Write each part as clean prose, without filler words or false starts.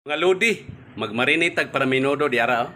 Mga lodi, magmarinate tag para minudo di ara.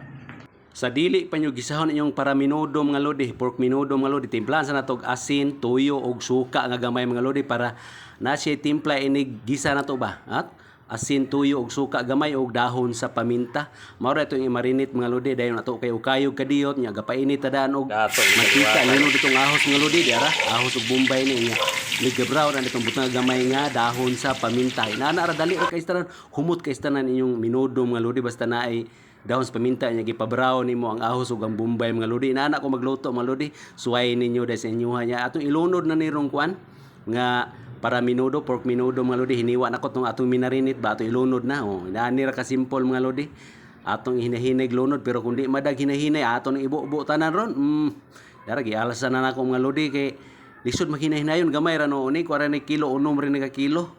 Sa dili pa nyo gisahon inyong para minudo mga lodi, pork minudo mga lodi, timplahan sa natog asin, tuyo og suka nga gamay mga lodi para na siya timpla inig gisa na to ba? At asin, tuyo og suka gamay og dahon sa paminta. Mao ra itong i-marinate mga lodi dayon nato kay ukayog kadiyot nya gapainit tadaan og mantika lino ditong ahos mga lodi di ara. Ahos og bombay ni nya. Liga-brown ang itong butang gamay nga dahon sa paminta. Inaana ra dali ra kay istanan, humot kay istanan inyong minudo mga lodi basta naay dahon sa paminta nya gipa-brown nimo ang ahos ug ang bombay mga lodi. Inaana ko magluto mga lodi, suway ninyo dahil sa inyoha nya. Atong ilunod na nirong kwan nga para minudo, pork minudo mga lodi, hiniwa na ko itong atong minarinit ba, atong ilunod na. Oh, inaani ra ka simple mga lodi. Atong hinahinay lunod, pero kung di madag hinahinay, atong ibo-bo tanan ron. Dara, gialasan na nako mga lodi, kay lisod maghinahin gamay ra noon ni, kuwara ni kilo, unom rin ka kilo.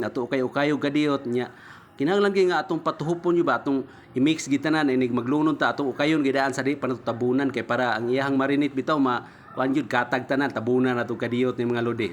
Ato ukay-ukayog kadiyot niya. Kinahanglan gyud nga atong patuhupon yo ba, atong i-mix gitanan, inig maglunod ta, atong ukayon gidaan sa di panatabunan, kay para ang iyahang marinate bitaw, kuan jud katag tanan tabunan nato kadiyot ni mga lodi.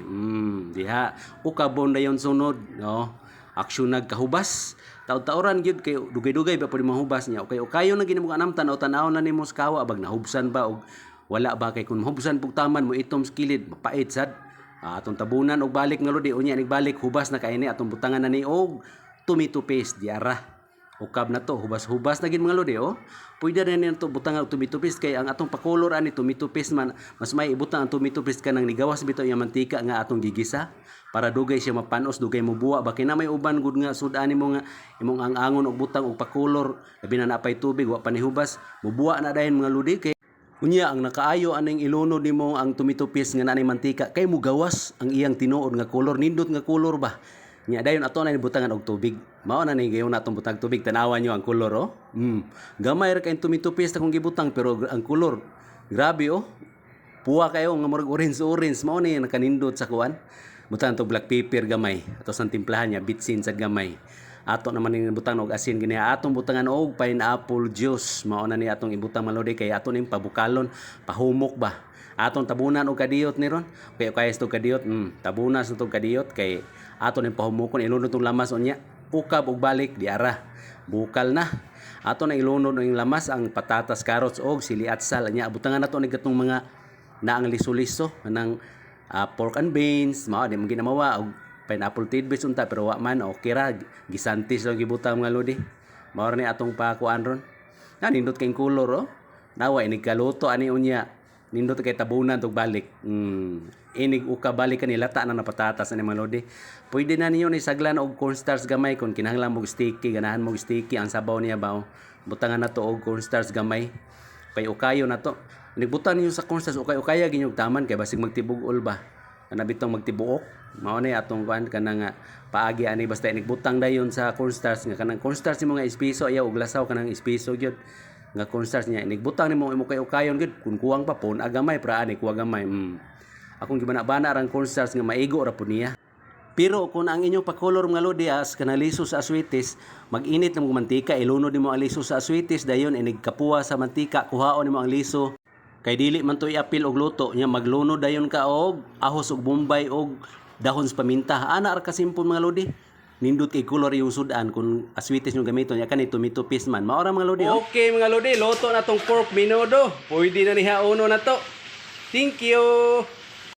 Diha ukabon dayon sunod, no. Aksyon nagkahubas. Taud-tauran gyud kay dugay-dugay ba pud mahubas niya. Ukayon na ginimo anam tanaw na nimo sa kawa abag nahubsan ba og wala ba kay kun mahubsan pug taman mo itom skilid mapait sad. Atong tabunan og balik nga lodi unya nig balik hubas na kaini atong butangan na ni og tomato paste diara. Ukab na to, hubas-hubas na gid mga lodi, oh. Pwede na nito butang ang tomato paste kay ang atong pakolor ani tomato paste man mas may ibutang ang tomato paste kanang nigawas bitaw yung mantika nga atong gigisa para dugay siya mapanos, dugay mo buwa ba kay na may uban gud nga sudan nimo nga imong ang angon og butang og pakolor labi na napay tubig wa pa ni hubas, mubuwa na dayon mga lodi kay unya ang nakaayo aning ilunod nimo ang tomato paste nga nanay mantika kay mugawas ang iyang tinuod nga kolor, nindot nga kolor ba. Nya dayon ato na ni butangan og tubig. Mao na ni gayon natong butang tubig, tanawan nyo ang kolor, oh. Gamay ra kay tomato paste akong gibutang pero ang kolor grabe, oh. Puwa kayo nga murag orange mao ni nakanindot sa kuan. Butang to black pepper gamay. Ato sang timplahan niya bitsin sad gamay. Ato naman ni butang og asin gini atong butangan og pineapple juice. Mao na ni atong ibutang malodi kay ato ning pabukalon, pahumok ba. Atong tabunan og kadiyot ni ron. Kay sto kadiyot, tabunan sa to kadiyot kay ato ning pahumokon ilunod tong lamas unya. Ukab og balik di ara. Bukal na. Ato na ilunod ang lamas ang patatas, carrots og sili at sal nya. Butangan nato ni gatong mga naang liso-liso nang pork and beans, mao di man ginamawa og pineapple tidbits unta pero wa man okay ra gisantis lang gibutang mga lodi. Mao ni atong pakuan ron. Nindot kay kolor, oh. Nawa inig kaluto ani unya. Nindot kay tabunan tog balik. Inig uka balik kanila ta na patatas ani mga lodi. Pwede na ninyo ni saglan og cornstarch gamay kung kinahanglan mo sticky, ganahan mo sticky ang sabaw niya ba. Butangan na to og cornstarch gamay. Kay ukayo na to. Nigbutan niyo sa cornstarch ukay-ukaya ginyog taman kay basig magtibug-ol ba. Ana bitong magtibuok. Mao ni atong kuan kanang paagi ani basta inigbutang dayon sa cornstarch nga kanang cornstarch mo nga espiso ayaw og lasaw kanang espiso gyud nga cornstarch niya inigbutang nimo imo kay ukayon gid kun kuwang pa pon agamay pra ani kuwa gamay. Akong gibana-bana arang cornstarch nga maigo ra pud niya. Pero kung ang inyong pakolor mga lodi as kanaliso sa aswitis, mag-init ng mantika, ilunod nimo ang liso sa aswitis dayon inigkapuwa sa mantika, kuhaon nimo ang liso. Kay dili man to iapil og luto nya maglunod dayon ka og ahos og bombay og dahon sa paminta. Ana ra ka simple mga lodi. Nindot kay kolor yung sudan kung aswitis yung gamiton nya kanito tomato paste man. Mao ra mga lodi. Okay mga lodi, luto na tong pork minudo. Pwede na ni hauno na to. Thank you.